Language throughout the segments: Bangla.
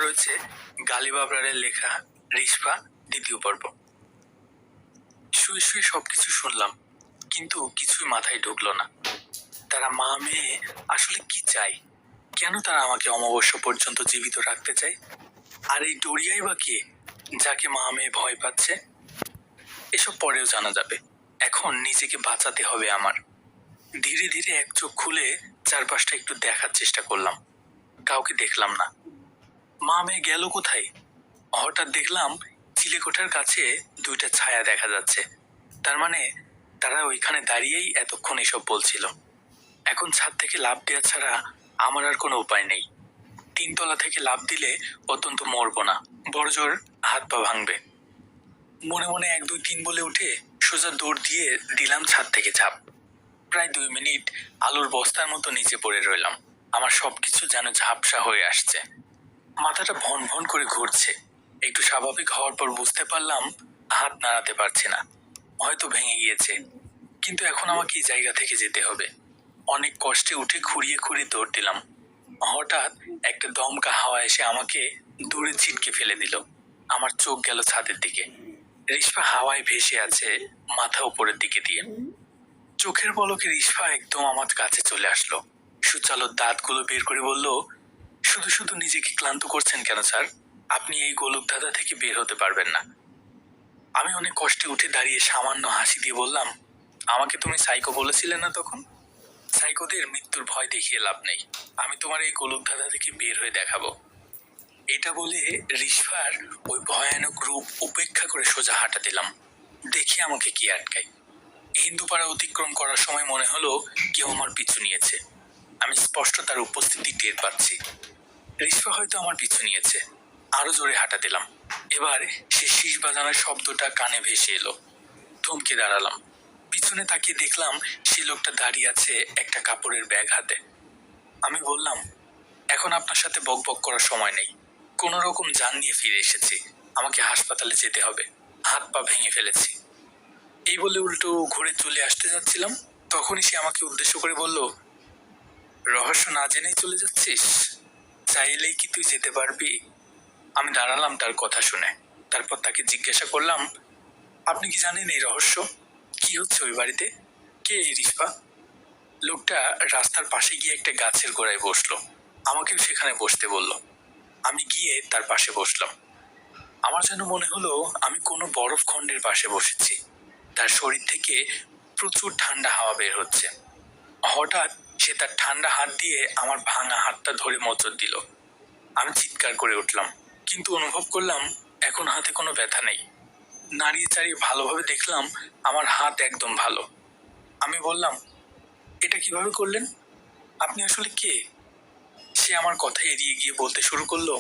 রয়েছে গালিব আবরারের লেখা রিশপা দ্বিতীয় পর্ব। শুয়ে শুয়ে সবকিছু শুনলাম, কিন্তু কিছুই মাথায় ঢুকলো না। তারা মা মেয়ে আসলে কি চায়? কেন তারা আমাকে অমাবস্যা পর্যন্ত জীবিত রাখতে চায়? আর এই ডরিয়াই বা কে, যাকে মা মেয়ে ভয় পাচ্ছে? এসব পরেও জানা যাবে। এখন নিজেকে বাঁচাতে হবে আমার। ধীরে ধীরে এক চোখ খুলে চারপাশটা একটু দেখার চেষ্টা করলাম। কাউকে দেখলাম না। মা মেয়ে গেল কোথায়? হঠাৎ দেখলাম চিলেকোঠার কাছে দুইটা ছায়া দেখা যাচ্ছে। তার মানে তারা ওইখানে দাঁড়িয়েই এতক্ষণ এসব বলছিল। এখন ছাদ থেকে লাফ দেওয়া ছাড়া আমার আর কোনো উপায় নেই। 3 তলা থেকে লাফ দিলে অত্যন্ত মরবো না, বড়জোর হাত পা ভাঙবে। মনে মনে 1 2 3 বলে উঠে সোজা দৌড় দিয়ে দিলাম ছাদ থেকে ঝাঁপ। প্রায় 2 মিনিট আলুর বস্তার মতো নিচে পড়ে রইলাম। আমার সবকিছু যেন ঝাপসা হয়ে আসছে। মাথাটা ভন ভন করে ঘুরছে। একটু স্বাভাবিক হওয়ার পর বুঝতে পারলাম হাত নাড়াতে পারছি না, হয়তো ভেঙে গিয়েছে। কিন্তু এখন আমাকে এই জায়গা থেকে যেতে হবে। অনেক কষ্টে উঠে খুঁড়িয়ে খুঁড়িয়ে দৌড় দিলাম। হঠাৎ একটা দমকা হাওয়া এসে আমাকে দূরে ছিটকে ফেলে দিল। আমার চোখ গেল ছাদের দিকে। রিশপা হাওয়ায় ভেসে আছে, মাথা উপরের দিকে দিয়ে। চোখের পলকে রিশপা একদম আমার কাছে চলে আসলো। সুচালো দাঁতগুলো বের করে বলল, শুধু শুধু নিজেকে ক্লান্ত করছেন কেন স্যার? আপনি এই গোলকধাঁধা থেকে বের হতে পারবেন না। আমি অনেক কষ্টে উঠে দাঁড়িয়ে সামান্য হাসি দিয়ে বললাম, আমাকে তুমি সাইকো বলেছিলে না তখন? সাইকোদের মৃত্যুর ভয় দেখিয়ে লাভ নেই। আমি তোমার এই গোলকধাঁধা থেকে বের হয়ে দেখাবো। এটা বলে রিশপার ওই ভয়ানক রূপ উপেক্ষা করে সোজা হাঁটা দিলাম। দেখি আমাকে কি আটকায়। হিন্দুপাড়া অতিক্রম করার সময় মনে হলো কেউ আমার পিছু নিয়েছে। আমি স্পষ্ট তার উপস্থিতি টের পাচ্ছি। রিশপা হয়তো আমার পিছু নিয়েছে। আরো জোরে হাঁটা দিলাম। এবার সে শীষ বাজানোর শব্দটা কানে ভেসে এলো। থমকে দাঁড়ালাম। পিছনে তাকিয়ে দেখলাম সে লোকটা দাঁড়িয়ে আছে একটা কাপড়ের ব্যাগ হাতে। আমি বললাম, এখন আপনার সাথে বকবক করার সময় নেই। কোনো রকম জান নিয়ে ফিরে এসেছি। আমাকে হাসপাতালে যেতে হবে। হাত পা ভেঙে ফেলেছি। এই বলে উল্টো ঘুরে চলে আসতে যাচ্ছিলাম, তখনই সে আমাকে উদ্দেশ্য করে বলল, রহস্য না জেনেই চলে যাচ্ছিস? চাইলেই কি তুই যেতে পারবি? আমি দাঁড়ালাম তার কথা শুনে। তারপর তাকে জিজ্ঞাসা করলাম, আপনি কি জানেন এই রহস্য? কি হচ্ছে ওই বাড়িতে? কে এই রিশপা? লোকটা রাস্তার পাশে গিয়ে একটা গাছের গোড়ায় বসলো। আমাকেও সেখানে বসতে বলল। আমি গিয়ে তার পাশে বসলাম। আমার যেন মনে হলো আমি কোনো বরফ খণ্ডের পাশে বসেছি। তার শরীর থেকে প্রচুর ঠান্ডা হাওয়া বের হচ্ছে। হঠাৎ সে তার ঠান্ডা হাত দিয়ে আমার ভাঙা হাতটা ধরে মোচড় দিল। আমি চিৎকার করে উঠলাম, কিন্তু অনুভব করলাম এখন হাতে কোনো ব্যথা নেই। নাড়িয়ে চাড়িয়ে ভালোভাবে দেখলাম আমার হাত একদম ভালো। আমি বললাম, এটা কিভাবে করলেন? আপনি আসলে কে? সে আমার কথা এড়িয়ে গিয়ে বলতে শুরু করলো,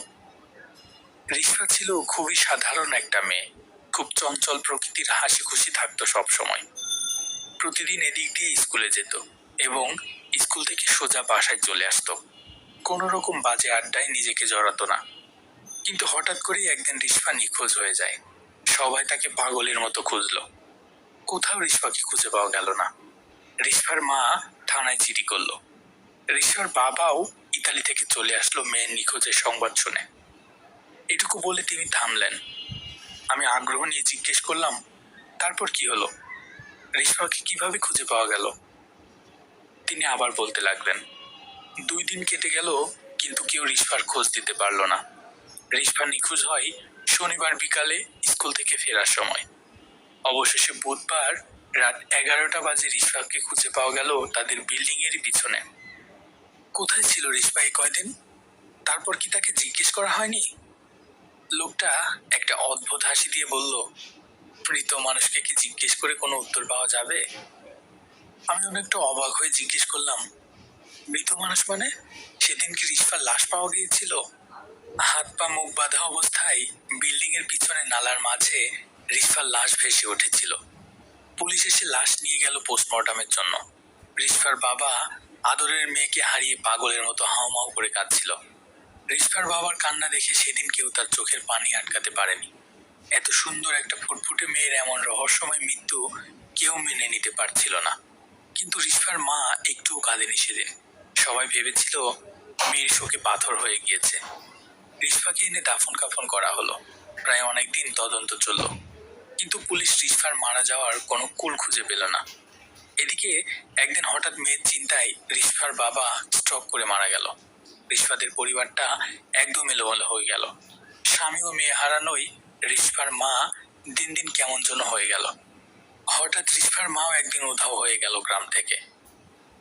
রিশপা ছিল খুবই সাধারণ একটা মেয়ে। খুব চঞ্চল প্রকৃতির, হাসি খুশি থাকতো সব সময়। প্রতিদিন এদিক দিয়ে স্কুলে যেত এবং স্কুল থেকে সোজা বাসায় চলে আসতো। কোনো রকম বাজে আড্ডায় নিজেকে জড়াতো না। কিন্তু হঠাৎ করেই একদিন রিশপা নিখোঁজ হয়ে যায়। সবাই তাকে পাগলের মতো খুঁজলো। কোথাও রিশপাকে খুঁজে পাওয়া গেল না। রিশপার মা থানায় চিঠি করলো। রিশপার বাবাও ইতালি থেকে চলে আসলো মেয়ের নিখোঁজের সংবাদ শুনে। এটুকু বলে তিনি থামলেন। আমি আগ্রহ নিয়ে জিজ্ঞেস করলাম, তারপর কি হলো? রিশপাকে কিভাবে খুঁজে পাওয়া গেল? তিনি আবার বলতে লাগলেন, 2 দিন কেটে গেল, কিন্তু কেউ রিশপার খোঁজ দিতে পারলো না। রিশপা নিখোঁজ হয় শনিবার বিকালে স্কুল থেকে ফেরার সময়। অবশেষে বুধবার রাত 11টা বাজে রিশপাকে খুঁজে পাওয়া গেল তাদের বিল্ডিং এরই পিছনে। কোথায় ছিল রিশপা এই কয়দিন? তারপর কি তাকে জিজ্ঞেস করা হয়নি? লোকটা একটা অদ্ভুত হাসি দিয়ে বলল, মৃত মানুষকে কি জিজ্ঞেস করে কোনো উত্তর পাওয়া যাবে? আমি অনেকটা অবাক হয়ে জিজ্ঞেস করলাম, মৃত মানুষ মানে? সেদিন কি রিশপার লাশ পাওয়া গিয়েছিল? হাত পা মুখ বাঁধা অবস্থায় বিল্ডিং এর পিছনে নালার মাঝে রিশপার লাশ ভেসে উঠেছিল। পুলিশ এসে লাশ নিয়ে গেল পোস্টমর্টমের জন্য। রিশপার বাবা আদরের মেয়েকে হারিয়ে পাগলের মতো হাউমাউ করে কাঁদছিল। রিশপার বাবার কান্না দেখে সেদিন কেউ তার চোখের পানি আটকাতে পারেনি। এত সুন্দর একটা ফুটফুটে মেয়ের এমন রহস্যময় মৃত্যু কেউ মেনে নিতে পারছিল না। কিন্তু রিশপার মা একটুও কাঁদেনি সেদিন। সবাই ভেবেছিল মেয়ের শোকে পাথর হয়ে গিয়েছে। রিসফাকে এনে দাফন কাফন করা হলো। প্রায় অনেকদিন তদন্ত চলল, কিন্তু পুলিশ রিসফার মারা যাওয়ার কোনো কুল খুঁজে পেল না। এদিকে একদিন হঠাৎ মেয়ের চিন্তায় রিসফার বাবা স্ট্রোক করে মারা গেল। রিসফাদের পরিবারটা একদম এলোমেলো হয়ে গেল। স্বামী ও মেয়ে হারানোই রিসফার মা দিন দিন কেমন যেন হয়ে গেল। হঠাৎ রিসফার মাও একদিন উধাও হয়ে গেল গ্রাম থেকে।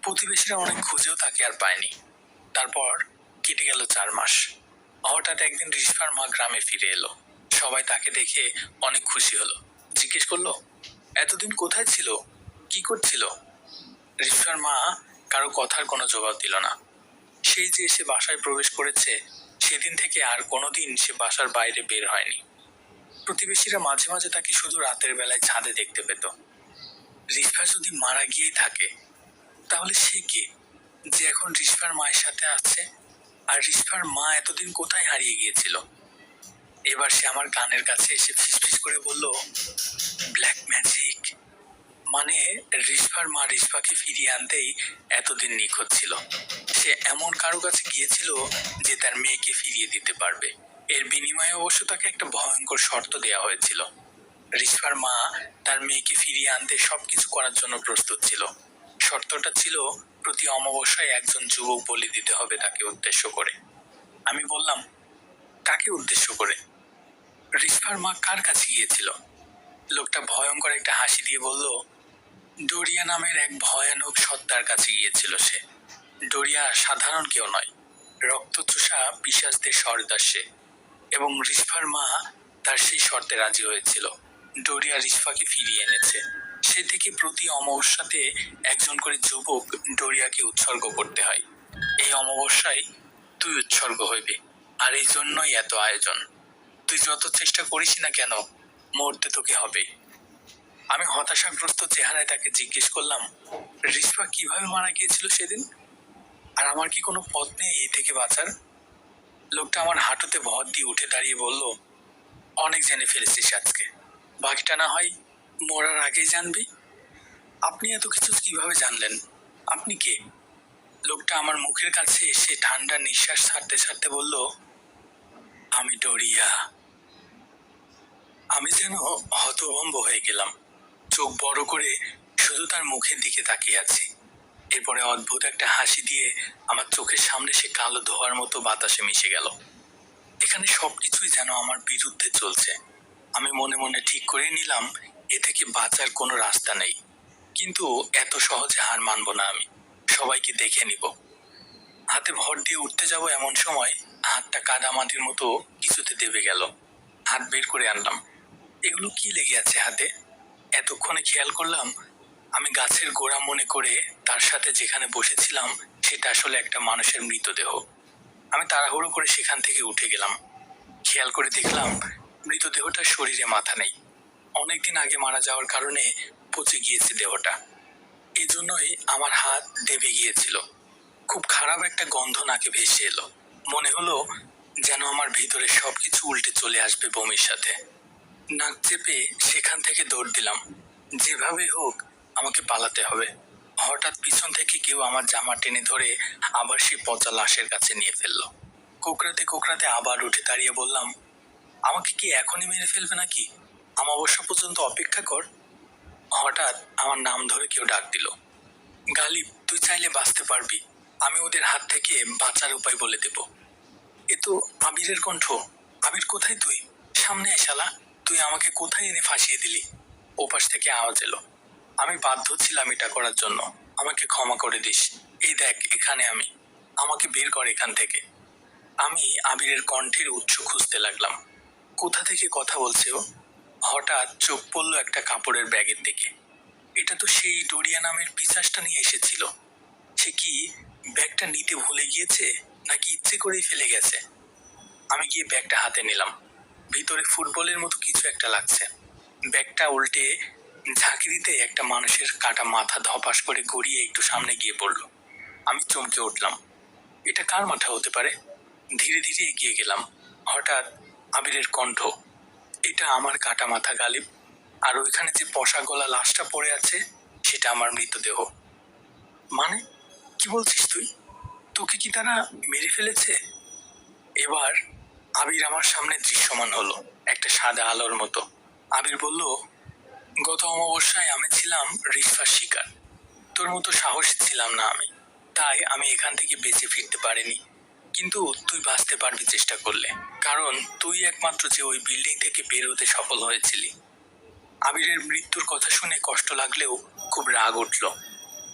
প্রতিবেশীরা অনেক খুঁজেও তাকে আর পায়নি। তারপর কেটে গেল 4 মাস। হঠাৎ একদিন রিসফার মা গ্রামে ফিরে এলো। সবাই তাকে দেখে অনেক খুশি হলো। জিজ্ঞেস করলো, এতদিন কোথায় ছিল, কি করছিল? রিসফার মা কারো কথার কোনো জবাব দিল না। সেই যে সে বাসায় প্রবেশ করেছে, সেদিন থেকে আর কোনোদিন সে বাসার বাইরে বের হয়নি। প্রতিবেশীরা মাঝে মাঝে তাকে শুধু রাতের বেলায় ছাদে দেখতে পেত। রিসফা যদি মারা গিয়েই থাকে, তাহলে সে কে যে এখন রিসফার মায়ের সাথে আছে? আর রিসফার মা এতদিন কোথায় হারিয়ে গিয়েছিল? এবার সে আমার কানের কাছে এসে ফিসফিস করে বলল, ব্ল্যাক ম্যাজিক। মানে রিসফার মা রিসফাকে ফিরিয়ে আনতেই এতদিন নিখোঁজ ছিল। সে এমন কারো কাছে গিয়েছিল যে তার মেয়েকে ফিরিয়ে দিতে পারবে। এর বিনিময়ে অবশ্য তাকে একটা ভয়ঙ্কর শর্ত দেওয়া হয়েছিল। রিসফার মা তার মেয়েকে ফিরিয়ে আনতে সবকিছু করার জন্য প্রস্তুত ছিল। শর্তটা ছিল প্রতি অমাবস্যায় একজন যুবক বলি দিতে হবে তাকে উদ্দেশ্য করে। আমি বললাম, কাকে উদ্দেশ্য করে? রিসফার মা কার কাছে গিয়েছিল? লোকটা ভয়ঙ্কর একটা হাসি দিয়ে বলল, ডোরিয়া নামের এক ভয়ানক সত্তার কাছে গিয়েছিল সে। ডোরিয়া সাধারণ কেউ নয়, রক্তচোষা পিশাচদের সর্দার সে। এবং রিসফার মা তার সেই শর্তে রাজি হয়েছিল। ডোরিয়া রিসফাকে ফিরিয়ে এনেছে। সে থেকে প্রতি অমাবস্যাতে একজন করে যুবক ডোরিয়াকে উৎসর্গ করতে হয়। এই অমাবস্যায় তুই উৎসর্গ হইবি, আর এই জন্যই এত আয়োজন। তুই যত চেষ্টা করিস না কেন, মরতে তোকে হবেই। আমি হতাশাগ্রস্ত চেহারায় তাকে জিজ্ঞেস করলাম, রিসফা কিভাবে মারা গিয়েছিল সেদিন? আর আমার কি কোনো পথ নেই এই থেকে বাঁচার? লোকটা আমার হাঁটুতে ভর দিয়ে উঠে দাঁড়িয়ে বলল, অনেক জেনে ফেলেছিস আজকে, বাকিটা না হয় মরার আগেই জানবি। আপনি এত কিছু কিভাবে জানলেন? আপনি কে? লোকটা আমার মুখের কাছে এসে ঠান্ডা নিঃশ্বাস ছাড়তে ছাড়তে বলল, আমি ডোরিয়া। আমি যেন হতভম্ব হয়ে গেলাম। চোখ বড় করে শুধু তার মুখের দিকে তাকিয়ে আছি। এরপরে অদ্ভুত একটা হাসি দিয়ে আমার চোখের সামনে সে কালো ধোঁয়ার মতো বাতাসে মিশে গেল। এখানে সবকিছুই যেন আমার বিরুদ্ধে চলছে। আমি মনে মনে ঠিক করে নিলাম, এ থেকে বাঁচার কোনো রাস্তা নেই। কিন্তু এত সহজে হার মানব না আমি। সবাইকে দেখে নিব। হাতে ভর দিয়ে উঠতে যাব এমন সময় হাতটা কাদামাটির মতো কিছুতে দেবে গেল। হাত বের করে আনলাম। এগুলো কি লেগে আছে হাতে? এতক্ষণে খেয়াল করলাম আমি গাছের গোড়া মনে করে তার সাথে যেখানে বসেছিলাম সেটা আসলে একটা মানুষের মৃতদেহ। আমি তাড়াহুড়ো করে সেখান থেকে উঠে গেলাম। খেয়াল করে দেখলাম মৃতদেহটার শরীরে মাথা নেই। অনেকদিন আগে মারা যাওয়ার কারণে পচে গিয়েছে দেহটা। এজন্যই আমার হাত দেবে গিয়েছিল। খুব খারাপ একটা গন্ধ নাকে ভেসে এলো। মনে হলো যেন আমার ভিতরে সবকিছু উল্টে চলে আসবে বমির সাথে। নাক চেপে সেখান থেকে দৌড় দিলাম। যেভাবে হোক আমাকে পালাতে হবে। হঠাৎ পিছন থেকে কেউ আমার জামা টেনে ধরে আবার সেই পচা লাশের কাছে নিয়ে ফেললো। কোকড়াতে কোকড়াতে আবার উঠে দাঁড়িয়ে বললাম, আমাকে কি এখনই মেরে ফেলবে নাকি? অমাবস্যা পর্যন্ত অপেক্ষা কর। হঠাৎ আমার নাম ধরে কেউ ডাক দিল, গালিব, তুই চাইলে বাঁচতে পারবি। আমি ওদের হাত থেকে বাঁচার উপায় বলে দেব। এ তো আবিরের কণ্ঠ। আবির, কোথায় তুই? সামনে আয় শালা। তুই আমাকে কোথায় এনে ফাঁসিয়ে দিলি? ওপাশ থেকে আওয়াজ এলো। আমি বাধ্য ছিলাম এটা করার জন্য। আমাকে ক্ষমা করে দিস। এই দেখ, এখানে আমি। আমাকে বের কর এখান থেকে। আমি আবিরের কণ্ঠের উৎস খুঁজতে লাগলাম। কোথা থেকে কথা বলছে ও? হঠাৎ চোখ পড়লো একটা কাপড়ের ব্যাগের দিকে। এটা তো সেই ডোরিয়া নামের পিশাচটা নিয়ে এসেছিল। সে কি ব্যাগটা নিতে ভুলে গিয়েছে, নাকি ইচ্ছে করেই ফেলে গেছে? আমি গিয়ে ব্যাগটা হাতে নিলাম। ভিতরে ফুটবলের মতো কিছু একটা লাগছে। ব্যাগটা উল্টে ঝাঁকি দিতে একটা মানুষের কাটা মাথা ধপাস করে গড়িয়ে একটু সামনে গিয়ে পড়লো। আমি চমকে উঠলাম। এটা কার মাথা হতে পারে? ধীরে ধীরে এগিয়ে গেলাম। হঠাৎ আবিরের কণ্ঠ, এটা আমার কাটা মাথা গালিব। আর ওইখানে যে পশা গলা লাশটা পড়ে আছে সেটা আমার মৃতদেহ। মানে কি বলছিস তুই? তোকে কি তারা মেরে ফেলেছে? এবার আবির আমার সামনে দৃশ্যমান হলো, একটা সাদা আলোর মতো। আবির বলল, গত অমাবস্যায় আমি ছিলাম রিস্পার শিকার। তোর মতো সাহসী ছিলাম না আমি, তাই আমি এখান থেকে বেঁচে ফিরতে পারিনি। কিন্তু তুই বাঁচতে পারবি চেষ্টা করলে, কারণ তুই একমাত্র যে ওই বিল্ডিং থেকে বের হতে সফল হয়েছিলি। আবিরের মৃত্যুর কথা শুনে কষ্ট লাগলেও খুব রাগ উঠল।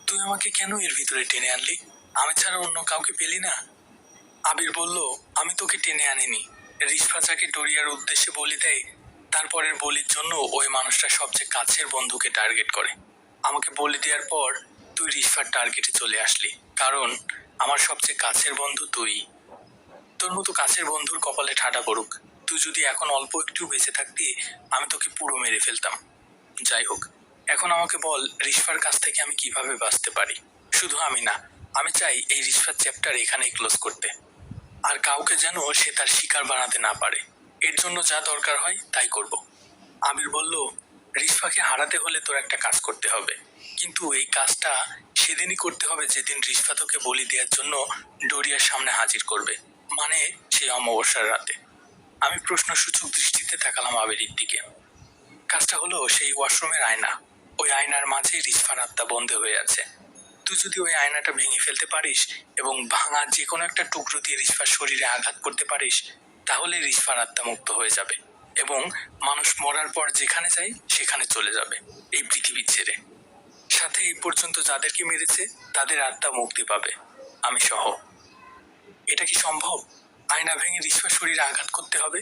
তুই আমাকে কেন এর ভিতরে টেনে আনলি? আমি ছাড়া অন্য কাউকে পেলি না? আবির বলল, আমি তোকে টেনে আনিনি। রিস্পা যাকে ডরিয়ার উদ্দেশ্যে বলি দেয়, তারপরের বলির জন্য ওই মানুষটা সবচেয়ে কাছের বন্ধুকে টার্গেট করে। আমাকে বলি দেওয়ার পর তুই রিস্পার টার্গেটে চলে আসলি, কারণ আমার সবচেয়ে কাছের বন্ধু তুই। তোর মতো কাছের বন্ধুর কপালে ঠাডা পড়ুক। তুই যদি এখন অল্প একটু বেঁচে থাকতি, আমি তোকে পুরো মেরে ফেলতাম। যাই হোক, এখন আমাকে বল, রিস্পার কাছ থেকে আমি কিভাবে বাঁচতে পারি? শুধু আমি না, আমি চাই এই রিস্পার চ্যাপ্টার এখানেই ক্লোজ করতে। আর কাউকে যেন সে তার শিকার বানাতে না পারে। এর জন্য যা দরকার হয় তাই করব। আবির বলল, রিস্পাকে হারাতে হলে তোর একটা কাজ করতে হবে, কিন্তু এই কাজটা সেদিনই করতে হবে যেদিন রিস্পা তোকে বলি দেওয়ার জন্য ডোরিয়ার সামনে হাজির করবে, মানে সেই অমাবস্যার রাতে। আমি প্রশ্নসূচক দৃষ্টিতে তাকালাম আবিরের দিকে। কাজটা হলো সেই ওয়াশরুমের আয়না। ওই আয়নার মাঝে রিস্পার আত্মা বন্ধ হয়ে আছে। তুই যদি ওই আয়নাটা ভেঙে ফেলতে পারিস এবং ভাঙা যে কোনো একটা টুকরো দিয়ে রিস্পার শরীরে আঘাত করতে পারিস, তাহলে রিস্পার আত্মা মুক্ত হয়ে যাবে এবং মানুষ মরার পর যেখানে যায় সেখানে চলে যাবে, এই পৃথিবী ছেড়ে। সাথে এই পর্যন্ত যাদেরকে মেরেছে তাদের আত্মা মুক্তি পাবে, আমি সহ। এটা কি সম্ভব? আয়না ভেঙে রিস্পার শরীরে আঘাত করতে হবে?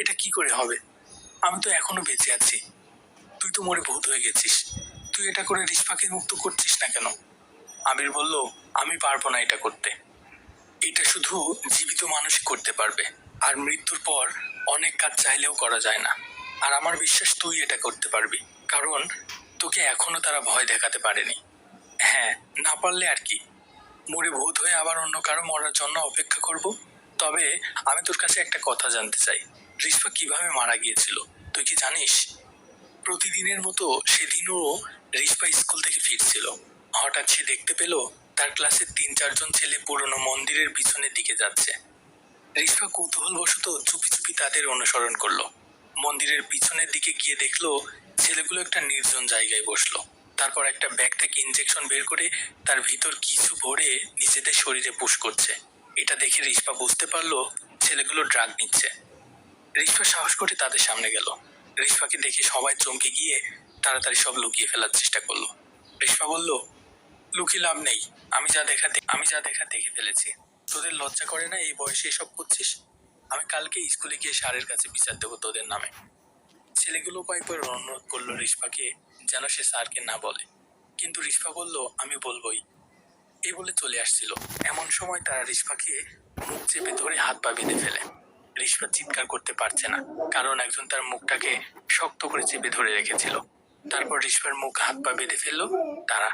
এটা কি করে হবে? আমি তো এখনো বেঁচে আছি, তুই তো মরে ভূত হয়ে গেছিস। তুই এটা করে রিস্পাকে মুক্ত করছিস না কেন? আবির বলল, আমি পারবো না এটা করতে। এটা শুধু জীবিত মানুষই করতে পারবে, আর মৃত্যুর পর অনেক কাজ চাইলেও করা যায় না। আর আমার বিশ্বাস তুই এটা করতে পারবি, কারণ তোকে এখনো তারা ভয় দেখাতে পারেনি। হ্যাঁ, না পারলে আর কি, মরে ভূত হয়ে আবার অন্য কারো মরার জন্য অপেক্ষা করব। তবে আমি তোর কাছে একটা কথা জানতে চাই, রিস্পা কিভাবে মারা গিয়েছিল তুই কি জানিস? প্রতিদিনের মতো সেদিনও রিস্পা স্কুল থেকে ফিরছিল। হঠাৎ সে দেখতে পেল তার ক্লাসের 3-4 জন ছেলে পুরনো মন্দিরের পিছনের দিকে যাচ্ছে। রিস্পা কৌতূহলবশত চুপি চুপি তাদের অনুসরণ করলো। মন্দিরের পিছনের দিকে গিয়ে দেখলো ছেলেগুলো একটা নির্জন জায়গায় বসলো। তারপর একটা ব্যাগ থেকে ইনজেকশন বের করে তার ভিতর কিছু ভরে নিজেদের শরীরে পুশ করছে। এটা দেখে রিস্পা বুঝতে পারলো ছেলেগুলো ড্রাগ নিচ্ছে। রিস্পা সাহস করে তাদের সামনে গেল। রিস্পাকে দেখে সবাই চমকে গিয়ে তাড়াতাড়ি সব লুকিয়ে ফেলার চেষ্টা করলো। রিস্পা বলল, লুকিয়ে লাভ নেই, আমি যা দেখা দেখে ফেলেছি। তোদের লজ্জা করে না এই বয়সে এসব করছিস? আমি কালকে স্কুলে গিয়ে স্যারের কাছে বিচার দেবো তোদের নামে। ছেলেগুলো কয়েকবার অনুরোধ করলো রিস্পাকে যেন সে স্যারকে না বলে, কিন্তু রিস্পা বলল, আমি বলবোই। এই বলে চলে আসছিল। এমন সময় তারা রিস্পাকে মুখ চেপে ধরে হাত পা বেঁধে ফেলে। রিস্পা চিৎকার করতে পারছে না, কারণ একজন তার মুখটাকে শক্ত করে চেপে ধরে রেখেছিল। তারপর রিস্পার মুখ হাত পা বেঁধে ফেললো তারা।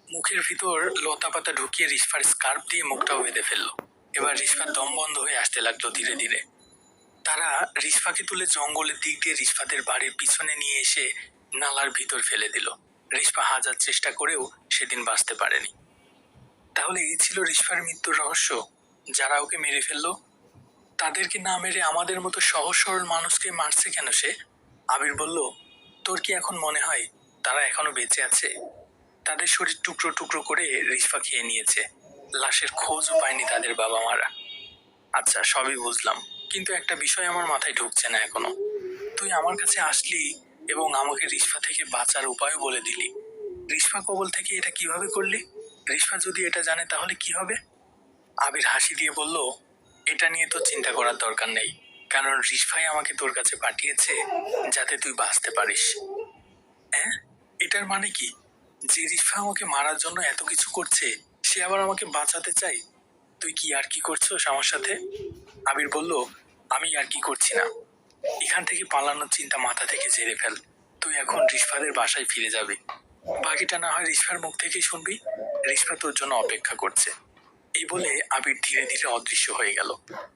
মুখের ভিতর লতা পাতা ঢুকিয়ে রিস্পার স্কার্ফ দিয়ে মুখটাও বেঁধে ফেললো। এবার রিস্পার দম বন্ধ হয়ে আসতে লাগলো ধীরে ধীরে। তারা রিস্পাকে তুলে জঙ্গলের দিক দিয়ে রিস্পাদের বাড়ির পিছনে নিয়ে এসে নালার ভিতর ফেলে দিল। রিস্পা হাজার চেষ্টা করেও সেদিন বাঁচতে পারেনি। তাহলে এই ছিল রিস্পার মৃত্যুর রহস্য। যারা ওকে মেরে ফেললো, তাদেরকে না মেরে আমাদের মতো সহজ সরল মানুষকে মারছে কেন সে? আবির বলল, তোর কি এখন মনে হয় তারা এখনো বেঁচে আছে? তাদের শরীর টুকরো টুকরো করে রিস্পা খেয়ে নিয়েছে। লাশের খোঁজও পায়নি তাদের বাবা মারা। আচ্ছা, সবই বুঝলাম, কিন্তু একটা বিষয় আমার মাথায় ঢুকছে না এখনো। তুই আমার কাছে আসলি এবং আমাকে রিস্পা থেকে বাঁচার উপায়ও বলে দিলি। রিস্পা কবল থেকে এটা কিভাবে করলি? রিস্পা যদি এটা জানে তাহলে কি হবে? আবির হাসি দিয়ে বলল, এটা নিয়ে তো চিন্তা করার দরকার নেই, কারণ রিস্পাই আমাকে তোর কাছে পাঠিয়েছে যাতে তুই বাঁচতে পারিস। হ্যাঁ, এটার মানে কি? যে রিস্পা আমাকে মারার জন্য এত কিছু করছে, সে আবার আমাকে বাঁচাতে চাই? তুই কি আর কি করছিস আমার সাথে? আবির বলল, আমি আর কি করছি না। এখান থেকে পালানোর চিন্তা মাথা থেকে ঝেড়ে ফেল। তুই এখন রিস্পাদের বাসায় ফিরে যাবি। বাকিটা না হয় রিস্পার মুখ থেকেই শুনবি। রিস্পা তোর জন্য অপেক্ষা করছে। এই বলে আবির ধীরে ধীরে অদৃশ্য হয়ে গেল।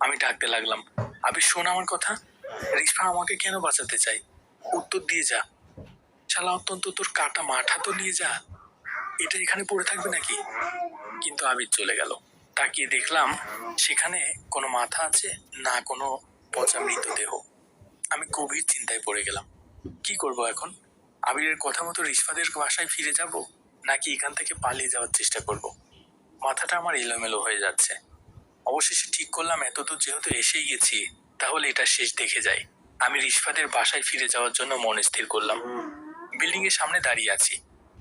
আমি ডাকতে লাগলাম, আবির শোন আমার কথা। রিস্পা আমাকে কেন বাঁচাতে চাই? উত্তর দিয়ে যা। শালা, অত্যন্ত তোর কাটা মাথা তো নিয়ে যা। এটা এখানে পড়ে থাকবে নাকি? কিন্তু আবির চলে গেল। তাকিয়ে দেখলাম সেখানে কোনো মাথা আছে না কোনো পচা মৃতদেহ। আমি গভীর চিন্তায় পড়ে গেলাম। কি করব এখন? আবিরের কথা মতো রিশফাদের বাসায় ফিরে যাব, নাকি এখান থেকে পালিয়ে যাওয়ার চেষ্টা করব? মাথাটা আমার এলোমেলো হয়ে যাচ্ছে। অবশেষে ঠিক করলাম, এতদূর যেহেতু এসেই গেছি, তাহলে এটা শেষ দেখে যাই। আমি রিশফাদের বাসায় ফিরে যাওয়ার জন্য মন স্থির করলাম। বিল্ডিং এর সামনে দাঁড়িয়ে আছি।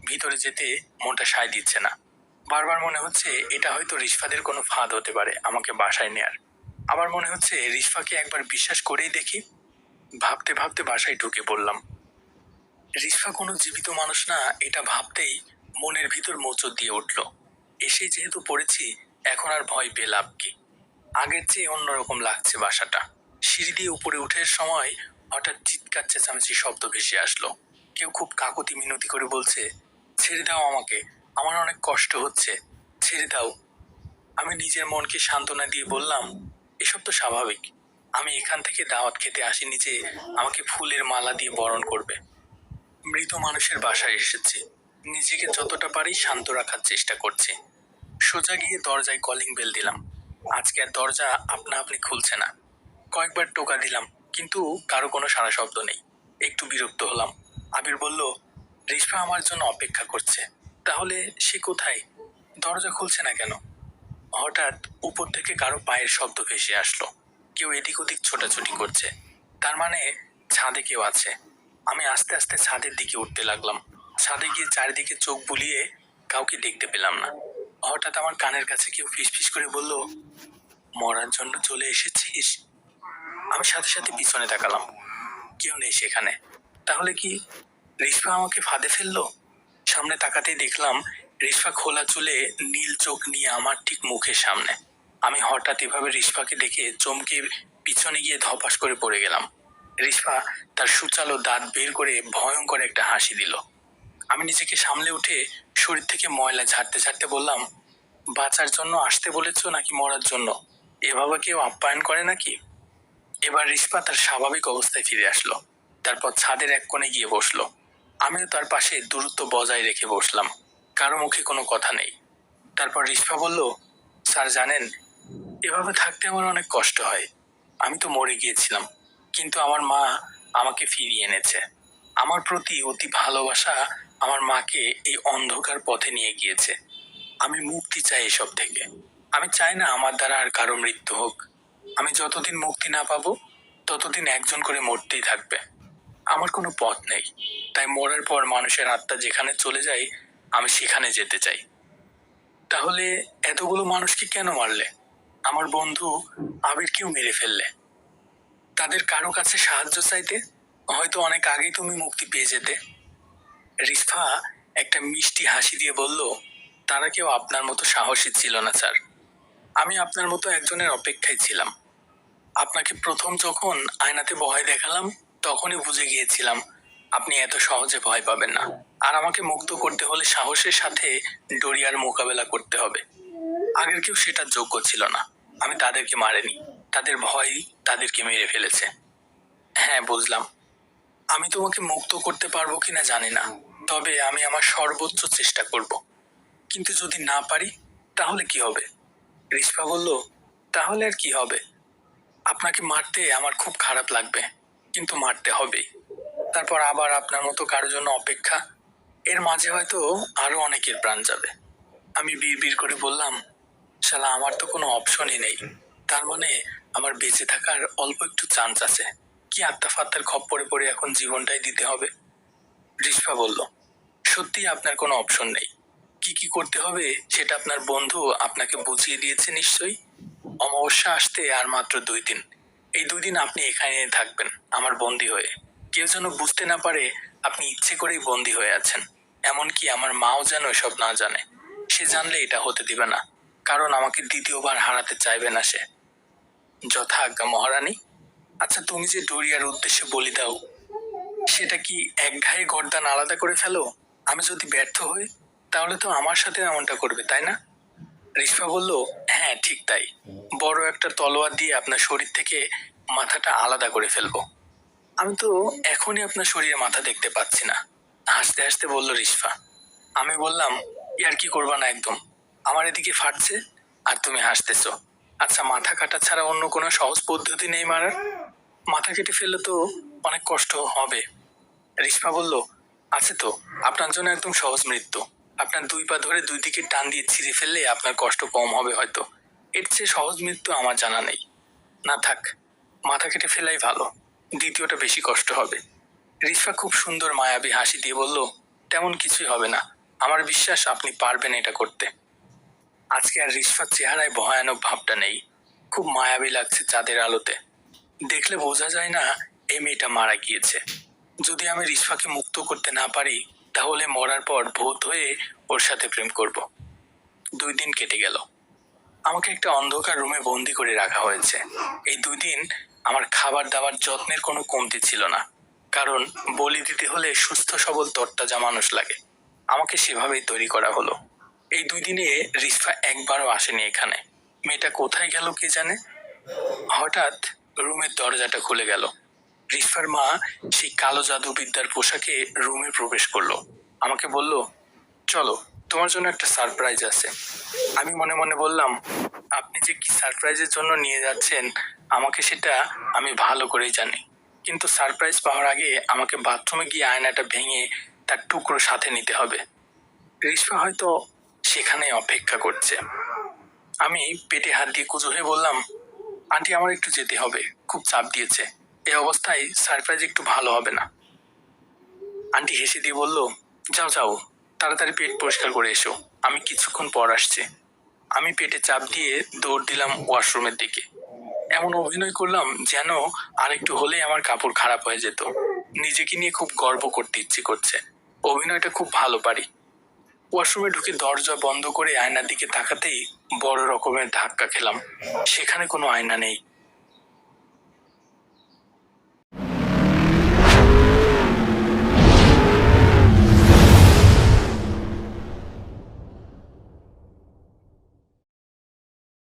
ভিতরে যেতে মনটা সায় দিচ্ছে না। বারবার মনে হচ্ছে এটা হয়তো রিশফাদের কোনো ফাঁদ হতে পারে আমাকে বাসায় নেয়ার। আবার মনে হচ্ছে রিশফাকে একবার বিশ্বাস করেই দেখি। ভাবতে ভাবতে বাসায় ঢুকে পড়লাম। রিশফা কোনো জীবিত মানুষ না, এটা ভাবতেই মনের ভিতর মোচড় দিয়ে উঠল। এসেই যেহেতু পড়েছি, এখন আর ভয় পেয়ে লাভ কি? আগের চেয়ে অন্যরকম লাগছে বাসাটা। সিঁড়ি দিয়ে উপরে উঠে সময় হঠাৎ চিৎকার চেঁচামেচি শব্দ ভেসে আসলো। কেউ খুব কাকুতি মিনতি করে বলছে, ছেড়ে দাও আমাকে, আমার অনেক কষ্ট হচ্ছে, ছেড়ে দাও। আমি নিজের মনকে সান্ত্বনা দিয়ে বললাম, এসব তো স্বাভাবিক। আমি এখান থেকে দাওয়াত খেতে আসিনি যে আমাকে ফুলের মালা দিয়ে বরণ করবে। মৃত মানুষের বাসায় এসেছি। নিজেকে যতটা পারি শান্ত রাখার চেষ্টা করছি। সোজা গিয়ে দরজায় কলিং বেল দিলাম। আজকে আর দরজা আপনা আপনি খুলছে না। কয়েকবার টোকা দিলাম, কিন্তু কারো কোনো সাড়া শব্দ নেই। একটু বিরক্ত হলাম। আবির বলল, রিশফা আমার জন্য অপেক্ষা করছে। তাহলে সে কোথায়? দরজা খুলছে না কেন? হঠাৎ উপর থেকে কারো পায়ের শব্দ ভেসে আসলো। কেউ এদিক ওদিক ছোটাছুটি করছে। তার মানে ছাদে কেউ আছে। আমি আস্তে আস্তে ছাদের দিকে উঠতে লাগলাম। ছাদে গিয়ে চারিদিকে চোখ বুলিয়ে কাউকে দেখতে পেলাম না। হঠাৎ আমার কানের কাছে কেউ ফিসফিস করে বলল, মরার জন্য চলে এসেছিস? আমি সাথে সাথে পিছনে তাকালাম। কেউ নেই সেখানে। তাহলে কি রিশফা আমাকে ফাঁদে ফেললো? সামনে তাকাতেই দেখলাম রিশফা খোলা চুলে নীল চোখ নিয়ে আমার ঠিক মুখের সামনে। আমি হঠাৎ এভাবে রিশফাকে দেখে চমকে পিছনে গিয়ে ধপাস করে পড়ে গেলাম। রিশফা তার সুচালো দাঁত বের করে ভয়ঙ্কর একটা হাসি দিল। আমি নিজেকে সামলে উঠে শরীর থেকে ময়লা ঝাড়তে ঝাড়তে বললাম, বাঁচার জন্য আসতে বলেছো নাকি মরার জন্য? এভাবে কেউ আপ্যায়ন করে নাকি? এবার রিশফা তার স্বাভাবিক অবস্থায় ফিরে আসলো। তারপর ছাদের এক কোণে গিয়ে বসলো। আমিও তার পাশে দূরত্ব বজায় রেখে বসলাম। কারো মুখে কোনো কথা নেই। তারপর রিশফা বলল, স্যার জানেন, এভাবে থাকতে আমার অনেক কষ্ট হয়। আমি তো মরে গিয়েছিলাম, কিন্তু আমার মা আমাকে ফিরিয়ে এনেছে। আমার প্রতি অতি ভালোবাসা আমার মাকে এই অন্ধকার পথে নিয়ে গিয়েছে। আমি মুক্তি চাই এসব থেকে। আমি চাই না আমার দ্বারা আর কারো মৃত্যু হোক। আমি যতদিন মুক্তি না পাবো, ততদিন একজন করে মরতেই থাকবে। আমার কোনো পথ নেই। তাই মরার পর মানুষের আত্মা যেখানে চলে যায়, আমি সেখানে যেতে চাই। তাহলে এতগুলো মানুষকে কেন মারলে? আমার বন্ধু আবিরকেও মেরে ফেললে। তাদের কারো কাছে সাহায্য চাইতে, হয়তো অনেক আগেই তুমি মুক্তি পেয়ে যেতে। রিশফা একটা মিষ্টি হাসি দিয়ে বলল, তারা কেউ আপনার মতো সাহসী ছিল না স্যার। আমি আপনার মতো একজনের অপেক্ষায় ছিলাম। আপনাকে প্রথম যখন আয়নাতে ভয় দেখালাম, তখনই বুঝে গিয়েছিলাম আপনি এত সহজে ভয় পাবেন না। আর আমাকে মুক্ত করতে হলে সাহসের সাথে ডরিয়ার মোকাবেলা করতে হবে। আগের কেউ সেটার যোগ্য ছিল না। আমি তাদেরকে মারিনি, তাদের ভয়ই তাদেরকে মেরে ফেলেছে। হ্যাঁ, বুঝলাম। আমি তোমাকে মুক্ত করতে পারবো কিনা জানি না, তবে আমি আমার সর্বোচ্চ চেষ্টা করব। কিন্তু যদি না পারি, তাহলে কি হবে? রিশফা বলল, তাহলে আর কি হবে? আপনাকে মারতে আমার খুব খারাপ লাগবে, কিন্তু মারতে হবেই। তারপর আবার আপনার মতো কারোর জন্য অপেক্ষা। এর মাঝে হয়তো আরো অনেকের প্রাণ যাবে। আমি বিড়বিড় করে বললাম, শালা আমার তো কোনো অপশনই নেই। তার মানে আমার বেঁচে থাকার অল্প একটু চান্স আছে। কি আত্মা ফাত্তার খপ্পরে পড়ে এখন জীবনটাই দিতে হবে? রিশফা বলল, সত্যি আপনার কোনো অপশন নেই। কি কি করতে হবে সেটা আপনার বন্ধু আপনাকে বুঝিয়ে দিয়েছে নিশ্চয়ই। অমাবস্যা আসতে আর মাত্র 2 দিন। এই 2 দিন আপনি এখানে থাকবেন আমার বন্দী হয়ে। কেউ যেন বুঝতে না পারে আপনি ইচ্ছে করেই বন্দী হয়ে আছেন। এমনকি আমার মাও যেন এসব না জানে। সে জানলে এটা হতে দিবে না, কারণ আমাকে দ্বিতীয়বার হারাতে চাইবে না সে। যথাজ্ঞা মহারানী। আচ্ছা, তুমি যে ডোরিয়ার উদ্দেশ্যে বলি দাও, সেটা কি এক ঘায়ে গর্দান আলাদা করে ফেলো? আমি যদি ব্যর্থ হই, তাহলে তো আমার সাথে এমনটা করবে, তাই না? রিশফা বলল, হ্যাঁ ঠিক তাই। বড় একটা তলোয়ার দিয়ে আপনার শরীর থেকে মাথাটা আলাদা করে ফেলবো। আমি তো এখনই আপনার শরীরে মাথা দেখতে পাচ্ছি না। হাসতে হাসতে বলল রিশফা। আমি বললাম, ইয়ার কি করবা না একদম। আমার এদিকে ফাটছে, আর তুমি হাসতেছো। আচ্ছা, মাথা কাটা ছাড়া অন্য কোনো সহজ পদ্ধতি নেই মারার? মাথা কেটে ফেললে তো অনেক কষ্ট হবে। রিস্পা বলল, আছে তো। আপনার জন্য একদম সহজ মৃত্যু। আপনার দুই পা ধরে দুই দিকে টান দিয়ে ছিঁড়ে ফেললে আপনার কষ্ট কম হবে হয়তো। এর চেয়ে সহজ মৃত্যু আমার জানা নেই। না থাক, মাথা কেটে ফেলাই ভালো। দ্বিতীয়টা বেশি কষ্ট হবে। রিস্পা খুব সুন্দর মায়াবী হাসি দিয়ে বলল, তেমন কিছুই হবে না। আমার বিশ্বাস আপনি পারবেন এটা করতে। আজকে আর রিস্পার চেহারায় ভয়ানক ভাবটা নেই। খুব মায়াবী লাগছে চাঁদের আলোতে। দেখলে বোঝা যায় না এই মেয়েটা মারা গিয়েছে। যদি আমি রিস্পাকে মুক্ত করতে না পারি, তাহলে মরার পর ভূত হয়ে ওর সাথে প্রেম করব। 2 দিন কেটে গেল। আমাকে একটা অন্ধকার রুমে বন্দি করে রাখা হয়েছে। এই 2 দিন আমার খাবার দাবার যত্নের কোনো কমতি ছিল না। কারণ বলি দিতে হলে সুস্থ সবল তরতাজা মানুষ লাগে। আমাকে সেভাবেই তৈরি করা হলো। এই 2 দিনে রিস্পা একবারও আসেনি এখানে। মেয়েটা কোথায় গেল কে জানে। হঠাৎ রুমের দরজাটা খুলে গেল। রিস্পার মা সেই কালো জাদুবিদ্যার পোশাকে রুমে প্রবেশ করলো। আমাকে বলল, চলো, তোমার জন্য একটা সারপ্রাইজ আছে। আমি মনে মনে বললাম, আপনি যে কি সারপ্রাইজের জন্য নিয়ে যাচ্ছেন আমাকে, সেটা আমি ভালো করেই জানি। কিন্তু সারপ্রাইজ পাওয়ার আগে আমাকে বাথরুমে গিয়ে আয়নাটা ভেঙে তার টুকরো সাথে নিতে হবে। রিস্পা হয়তো সেখানেই অপেক্ষা করছে। আমি পেটে হাত দিয়ে কুঁজো হয়ে বললাম, আন্টি, আমার একটু যেতে হবে, খুব চাপ দিয়েছে। এই অবস্থায় সারপ্রাইজ একটু ভালো হবে না। আন্টি হেসে দিয়ে বলল, যাও যাও, তাড়াতাড়ি পেট পরিষ্কার করে এসো, আমি কিছুক্ষণ পর আসছি। আমি পেটে চাপ দিয়ে দৌড় দিলাম ওয়াশরুমের দিকে। এমন অভিনয় করলাম যেন আরেকটু হলেই আমার কাপড় খারাপ হয়ে যেত। নিজেকে নিয়ে খুব গর্ব করতে ইচ্ছে করছে। অভিনয়টা খুব ভালো পারি। ওয়াশরুমে ঢুকে দরজা বন্ধ করে আয়নার দিকে তাকাতেই বড় রকমের ধাক্কা খেলাম। সেখানে কোনো আয়না নেই।